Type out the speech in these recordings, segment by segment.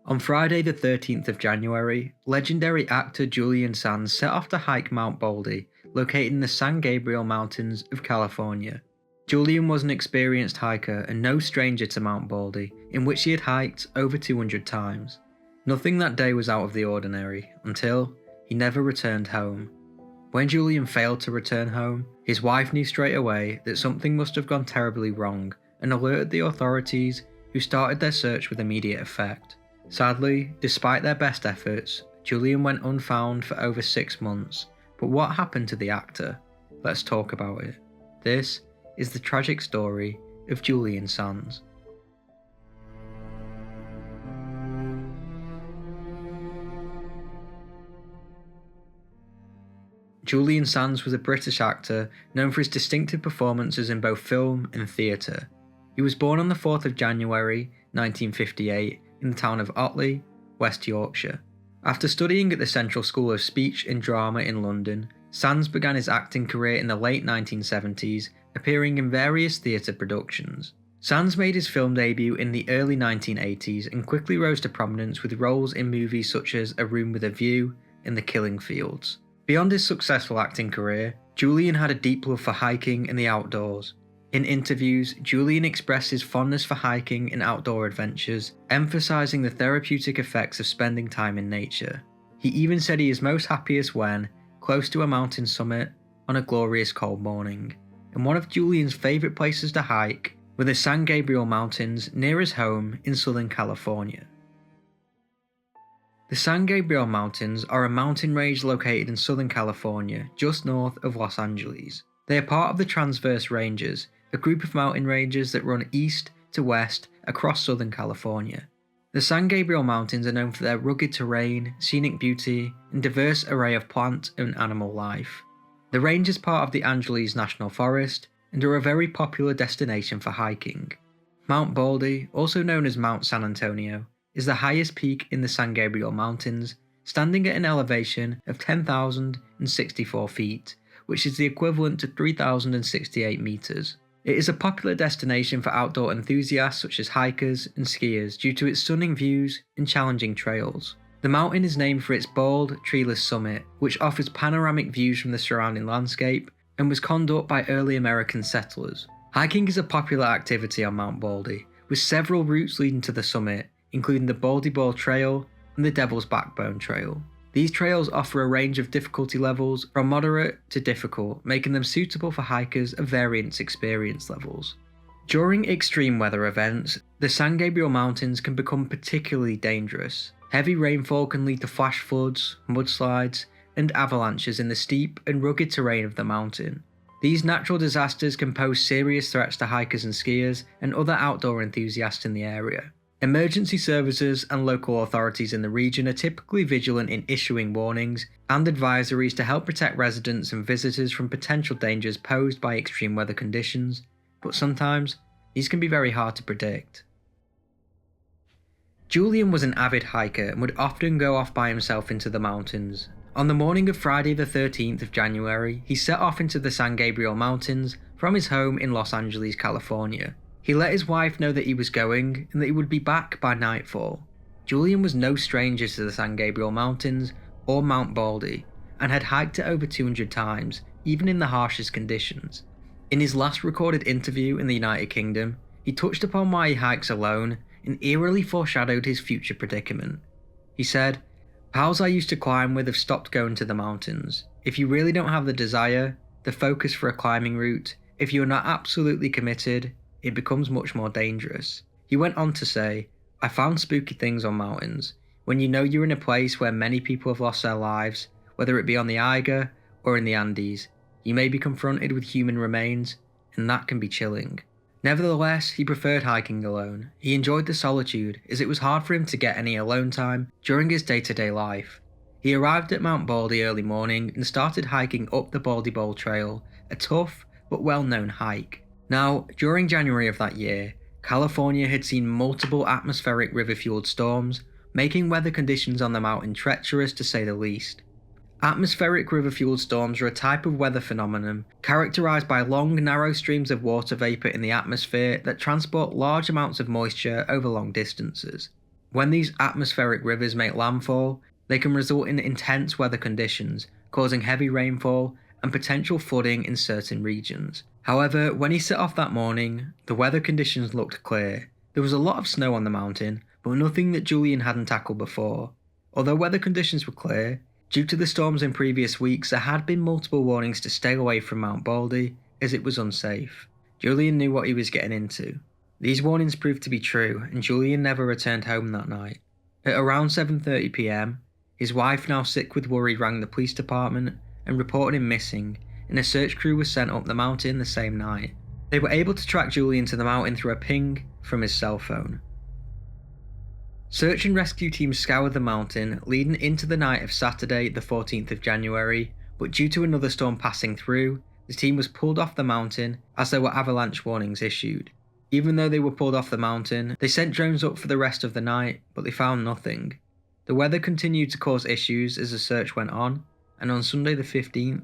On Friday the 13th of January, legendary actor Julian Sands set off to hike Mount Baldy, located in the San Gabriel Mountains of California. Julian was an experienced hiker and no stranger to Mount Baldy, in which he had hiked over 200 times. Nothing that day was out of the ordinary, until he never returned home. When Julian failed to return home, his wife knew straight away that something must have gone terribly wrong and alerted the authorities, who started their search with immediate effect. Sadly, despite their best efforts, Julian went unfound for over 6 months. But what happened to the actor? Let's talk about it. This is the tragic story of Julian Sands. Julian Sands was a British actor known for his distinctive performances in both film and theatre. He was born on the 4th of January 1958 in the town of Otley, West Yorkshire. After studying at the Central School of Speech and Drama in London, Sands began his acting career in the late 1970s, appearing in various theatre productions. Sands made his film debut in the early 1980s and quickly rose to prominence with roles in movies such as A Room with a View and The Killing Fields. Beyond his successful acting career, Julian had a deep love for hiking and the outdoors. In interviews, Julian expressed his fondness for hiking and outdoor adventures, emphasising the therapeutic effects of spending time in nature. He even said he is most happiest when close to a mountain summit on a glorious cold morning. And one of Julian's favourite places to hike were the San Gabriel Mountains near his home in Southern California. The San Gabriel Mountains are a mountain range located in Southern California, just north of Los Angeles. They are part of the Transverse Ranges, a group of mountain ranges that run east to west across Southern California. The San Gabriel Mountains are known for their rugged terrain, scenic beauty, and diverse array of plant and animal life. The range is part of the Angeles National Forest and are a very popular destination for hiking. Mount Baldy, also known as Mount San Antonio, is the highest peak in the San Gabriel Mountains, standing at an elevation of 10,064 feet, which is the equivalent to 3,068 meters. It is a popular destination for outdoor enthusiasts such as hikers and skiers due to its stunning views and challenging trails. The mountain is named for its bald, treeless summit, which offers panoramic views from the surrounding landscape and was conned up by early American settlers. Hiking is a popular activity on Mount Baldy, with several routes leading to the summit, including the Baldy Ball Trail and the Devil's Backbone Trail. These trails offer a range of difficulty levels from moderate to difficult, making them suitable for hikers of varying experience levels. During extreme weather events, the San Gabriel Mountains can become particularly dangerous. Heavy rainfall can lead to flash floods, mudslides, and avalanches in the steep and rugged terrain of the mountain. These natural disasters can pose serious threats to hikers and skiers and other outdoor enthusiasts in the area. Emergency services and local authorities in the region are typically vigilant in issuing warnings and advisories to help protect residents and visitors from potential dangers posed by extreme weather conditions, but sometimes these can be very hard to predict. Julian was an avid hiker and would often go off by himself into the mountains. On the morning of Friday the 13th of January, he set off into the San Gabriel Mountains from his home in Los Angeles, California. He let his wife know that he was going and that he would be back by nightfall. Julian was no stranger to the San Gabriel Mountains or Mount Baldy and had hiked it over 200 times, even in the harshest conditions. In his last recorded interview in the United Kingdom, he touched upon why he hikes alone and eerily foreshadowed his future predicament. He said, "Pals I used to climb with have stopped going to the mountains. If you really don't have the desire, the focus for a climbing route, if you are not absolutely committed, it becomes much more dangerous." He went on to say, "I found spooky things on mountains. When you know you're in a place where many people have lost their lives, whether it be on the Eiger or in the Andes, you may be confronted with human remains, and that can be chilling." Nevertheless, he preferred hiking alone. He enjoyed the solitude, as it was hard for him to get any alone time during his day-to-day life. He arrived at Mount Baldy early morning and started hiking up the Baldy Bowl Trail, a tough but well-known hike. Now, during January of that year, California had seen multiple atmospheric river-fueled storms, making weather conditions on the mountain treacherous to say the least. Atmospheric river-fueled storms are a type of weather phenomenon characterized by long, narrow streams of water vapor in the atmosphere that transport large amounts of moisture over long distances. When these atmospheric rivers make landfall, they can result in intense weather conditions, causing heavy rainfall and potential flooding in certain regions. However, when he set off that morning, the weather conditions looked clear. There was a lot of snow on the mountain, but nothing that Julian hadn't tackled before. Although weather conditions were clear, due to the storms in previous weeks, there had been multiple warnings to stay away from Mount Baldy, as it was unsafe. Julian knew what he was getting into. These warnings proved to be true, and Julian never returned home that night. At around 7:30 p.m, his wife, now sick with worry, rang the police department and reported him missing, and a search crew was sent up the mountain the same night. They were able to track Julian to the mountain through a ping from his cell phone. Search and rescue teams scoured the mountain leading into the night of Saturday the 14th of January, but due to another storm passing through, the team was pulled off the mountain as there were avalanche warnings issued. Even though they were pulled off the mountain, they sent drones up for the rest of the night, but they found nothing. The weather continued to cause issues as the search went on, and on Sunday the 15th,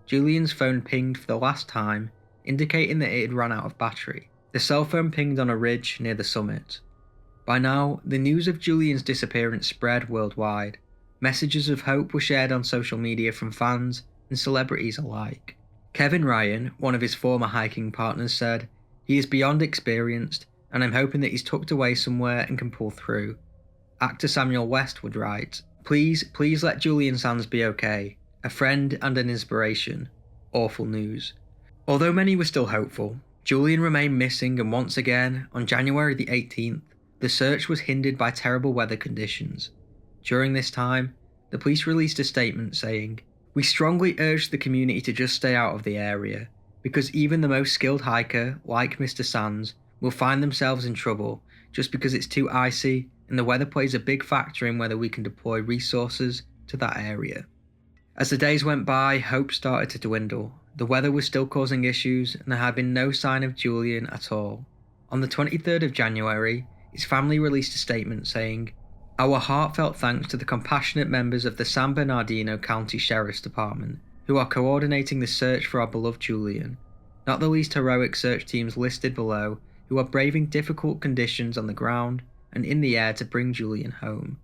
Julian's phone pinged for the last time, indicating that it had run out of battery. The cell phone pinged on a ridge near the summit. By now, the news of Julian's disappearance spread worldwide. Messages of hope were shared on social media from fans and celebrities alike. Kevin Ryan, one of his former hiking partners, said, "He is beyond experienced, and I'm hoping that he's tucked away somewhere and can pull through." Actor Samuel West would write, please let Julian Sands be okay. A friend and an inspiration. Awful news." Although many were still hopeful, Julian remained missing, and once again, on January the 18th, the search was hindered by terrible weather conditions. During this time, the police released a statement saying, "We strongly urge the community to just stay out of the area, because even the most skilled hiker, like Mr. Sands, will find themselves in trouble just because it's too icy, and the weather plays a big factor in whether we can deploy resources to that area." As the days went by, hope started to dwindle. The weather was still causing issues, and there had been no sign of Julian at all. On the 23rd of January, his family released a statement saying, "Our heartfelt thanks to the compassionate members of the San Bernardino County Sheriff's Department, who are coordinating the search for our beloved Julian, not the least heroic search teams listed below, who are braving difficult conditions on the ground and in the air to bring Julian home."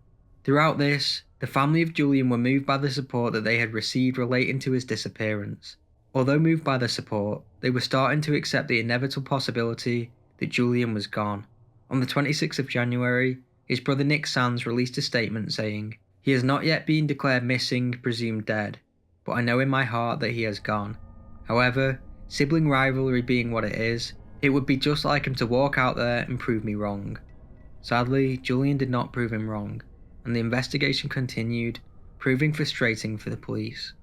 Throughout this, the family of Julian were moved by the support that they had received relating to his disappearance. Although moved by the support, they were starting to accept the inevitable possibility that Julian was gone. On the 26th of January, his brother Nick Sands released a statement saying, "He has not yet been declared missing, presumed dead, but I know in my heart that he has gone. However, sibling rivalry being what it is, it would be just like him to walk out there and prove me wrong." Sadly, Julian did not prove him wrong, and the investigation continued, proving frustrating for the police.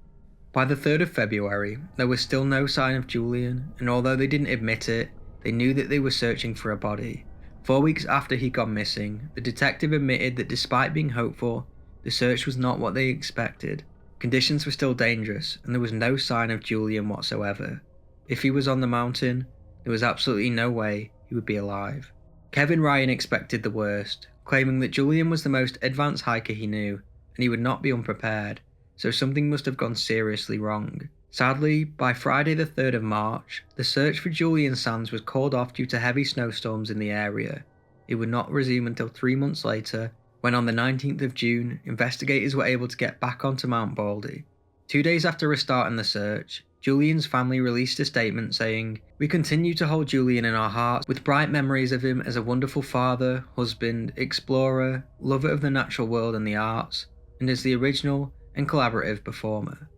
By the 3rd of February, there was still no sign of Julian, and although they didn't admit it, they knew that they were searching for a body. 4 weeks after he'd gone missing, the detective admitted that despite being hopeful, the search was not what they expected. Conditions were still dangerous, and there was no sign of Julian whatsoever. If he was on the mountain, there was absolutely no way he would be alive. Kevin Ryan expected the worst, claiming that Julian was the most advanced hiker he knew, and he would not be unprepared, so something must have gone seriously wrong. Sadly, by Friday the 3rd of March, the search for Julian Sands was called off due to heavy snowstorms in the area. It would not resume until 3 months later, when on the 19th of June, investigators were able to get back onto Mount Baldy. 2 days after restarting the search, Julian's family released a statement saying, "We continue to hold Julian in our hearts with bright memories of him as a wonderful father, husband, explorer, lover of the natural world and the arts, and as the original and collaborative performer."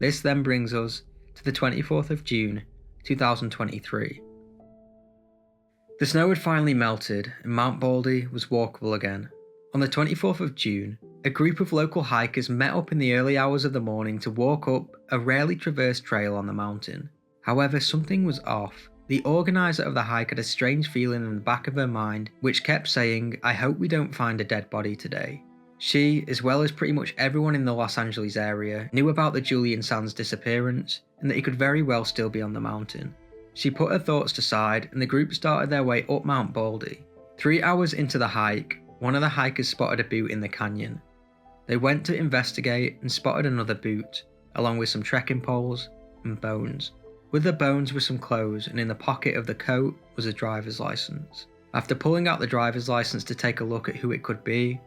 This then brings us to the 24th of June, 2023. The snow had finally melted and Mount Baldy was walkable again. On the 24th of June, a group of local hikers met up in the early hours of the morning to walk up a rarely traversed trail on the mountain. However, something was off. The organiser of the hike had a strange feeling in the back of her mind which kept saying, "I hope we don't find a dead body today." She, as well as pretty much everyone in the Los Angeles area, knew about the Julian Sands disappearance and that he could very well still be on the mountain. She put her thoughts aside and the group started their way up Mount Baldy. 3 hours into the hike, one of the hikers spotted a boot in the canyon. They went to investigate and spotted another boot, along with some trekking poles and bones. With the bones were some clothes, and in the pocket of the coat was a driver's license. After pulling out the driver's license to take a look at who it could be,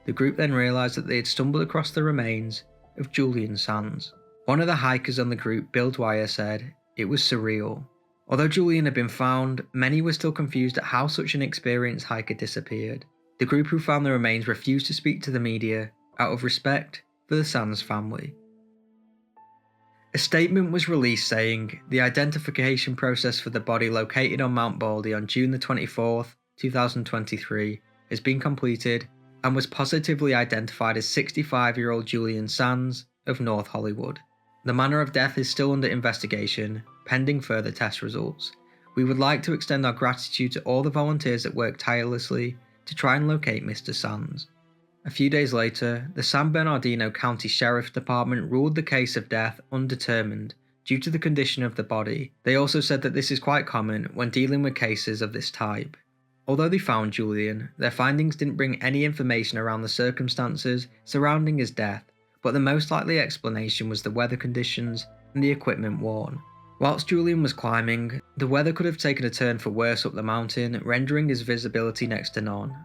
the group then realised that they had stumbled across the remains of Julian Sands. One of the hikers on the group, Bill Dwyer, said it was surreal. Although Julian had been found, many were still confused at how such an experienced hiker disappeared. The group who found the remains refused to speak to the media out of respect for the Sands family. A statement was released saying the identification process for the body located on Mount Baldy on June the 24th, 2023 has been completed and was positively identified as 65-year-old Julian Sands of North Hollywood. The manner of death is still under investigation, pending further test results. We would like to extend our gratitude to all the volunteers that worked tirelessly to try and locate Mr. Sands. A few days later, the San Bernardino County Sheriff's Department ruled the case of death undetermined due to the condition of the body. They also said that this is quite common when dealing with cases of this type. Although they found Julian, their findings didn't bring any information around the circumstances surrounding his death, but the most likely explanation was the weather conditions and the equipment worn. Whilst Julian was climbing, the weather could have taken a turn for worse up the mountain, rendering his visibility next to none.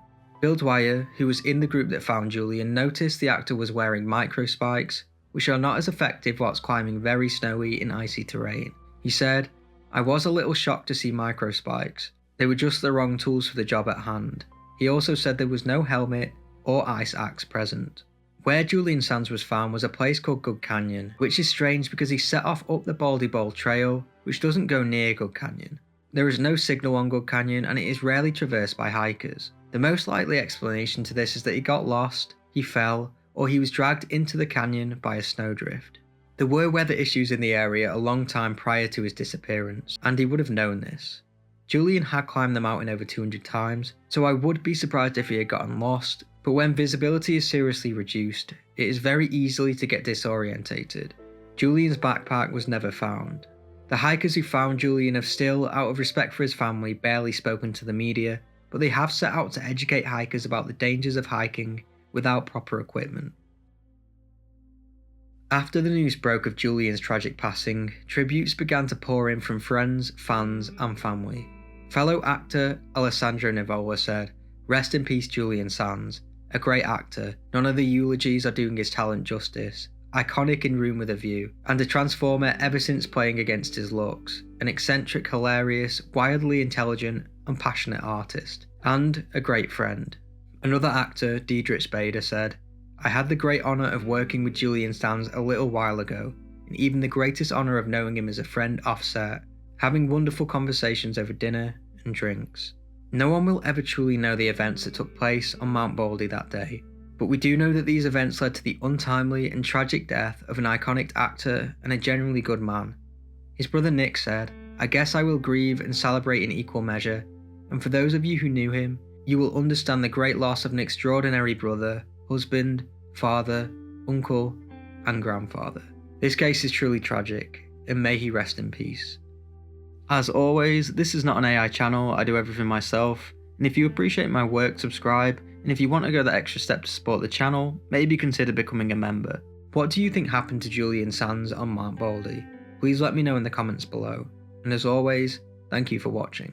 Bill Dwyer, who was in the group that found Julian, noticed the actor was wearing micro spikes, which are not as effective whilst climbing very snowy and icy terrain. He said, "I was a little shocked to see micro spikes. They were just the wrong tools for the job at hand." He also said there was no helmet or ice axe present. Where Julian Sands was found was a place called Good Canyon, which is strange because he set off up the Baldy Bowl Trail, which doesn't go near Good Canyon. There is no signal on Good Canyon and it is rarely traversed by hikers. The most likely explanation to this is that he got lost, he fell, or he was dragged into the canyon by a snowdrift. There were weather issues in the area a long time prior to his disappearance, and he would have known this. Julian had climbed the mountain over 200 times, so I would be surprised if he had gotten lost, but when visibility is seriously reduced, it is very easily to get disorientated. Julian's backpack was never found. The hikers who found Julian have still, out of respect for his family, barely spoken to the media, but they have set out to educate hikers about the dangers of hiking without proper equipment. After the news broke of Julian's tragic passing, tributes began to pour in from friends, fans, and family. Fellow actor Alessandro Nivola said, "Rest in peace Julian Sands, a great actor, none of the eulogies are doing his talent justice, iconic in Room with a View, and a transformer ever since playing against his looks, an eccentric, hilarious, wildly intelligent and passionate artist, and a great friend." Another actor, Diedrich Bader, said, "I had the great honour of working with Julian Sands a little while ago, and even the greatest honour of knowing him as a friend off-set, having wonderful conversations over dinner and drinks. No one will ever truly know the events that took place on Mount Baldy that day, but we do know that these events led to the untimely and tragic death of an iconic actor and a genuinely good man." His brother Nick said, "I guess I will grieve and celebrate in equal measure, and for those of you who knew him, you will understand the great loss of an extraordinary brother, husband, father, uncle, and grandfather. This case is truly tragic, and may he rest in peace." As always, this is not an AI channel, I do everything myself, and if you appreciate my work, subscribe, and if you want to go the extra step to support the channel, maybe consider becoming a member. What do you think happened to Julian Sands on Mount Baldy? Please let me know in the comments below, and as always, thank you for watching.